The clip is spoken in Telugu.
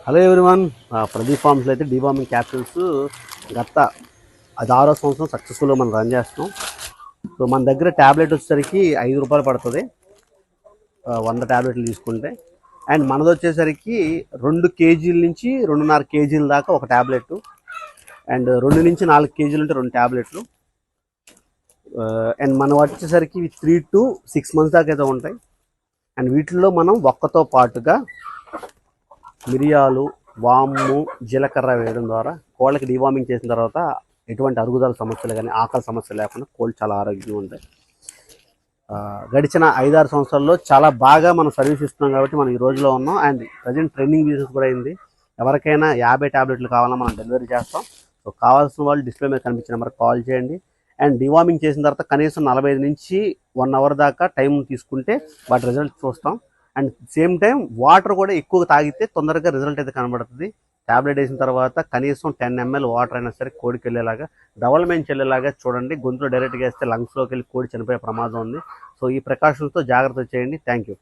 Hello everyone. ప్రదీప్ ఫార్మ్స్లో అయితే డీవార్మింగ్ క్యాప్సూల్స్ గత అది 6వ సంవత్సరం సక్సెస్ఫుల్గా మనం రన్ చేస్తున్నాం. సో మన దగ్గర ట్యాబ్లెట్ వచ్చేసరికి ₹5 పడుతుంది 100 ట్యాబ్లెట్లు తీసుకుంటే. అండ్ మనది వచ్చేసరికి 2 కేజీల నుంచి 2.5 కేజీల దాకా ఒక ట్యాబ్లెట్, అండ్ 2 నుంచి 4 కేజీలు ఉంటే 2 ట్యాబ్లెట్లు. అండ్ మనం వచ్చేసరికి 3 to 6 months దాకా అయితే ఉంటాయి. అండ్ వీటిల్లో మనం ఒక్కతో పాటుగా మిరియాలు, వాము, జీలకర్ర వేయడం ద్వారా కోళ్ళకి డీవార్మింగ్ చేసిన తర్వాత ఎటువంటి అరుగుదల సమస్యలు కానీ ఆకలి సమస్యలు లేకుండా కోళ్ళు చాలా ఆరోగ్యంగా ఉంటాయి. గడిచిన 5-6 సంవత్సరాల్లో చాలా బాగా మనం సర్వీస్ ఇస్తున్నాం కాబట్టి మనం ఈ రోజులో ఉన్నాం. అండ్ ప్రజెంట్ ట్రైనింగ్ బిజినెస్ కూడా అయింది. ఎవరికైనా 50 ట్యాబ్లెట్లు కావాలన్నా మనం డెలివరీ చేస్తాం. సో కావాల్సిన వాళ్ళు డిస్ప్లే మీద కనిపించిన నెంబర్కి కాల్ చేయండి. అండ్ డీవార్మింగ్ చేసిన తర్వాత కనీసం 45 నుంచి 1 అవర్ దాకా టైం తీసుకుంటే వాటి రిజల్ట్ చూస్తాం. అండ్ సేమ్ టైం వాటర్ కూడా ఎక్కువ తాగితే తొందరగా రిజల్ట్ అయితే కనబడుతుంది. ట్యాబ్లెట్ వేసిన తర్వాత కనీసం 10 ml వాటర్ అయినా సరే కోడికి వెళ్ళేలాగా, డెవలప్మెంట్ వెళ్ళేలాగా చూడండి. గొంతులో డైరెక్ట్గా వేస్తే లంగ్స్లోకి వెళ్ళి కోడి చనిపోయే ప్రమాదం ఉంది. సో ఈ ప్రికాషన్స్తో జాగ్రత్త చేయండి. Thank you.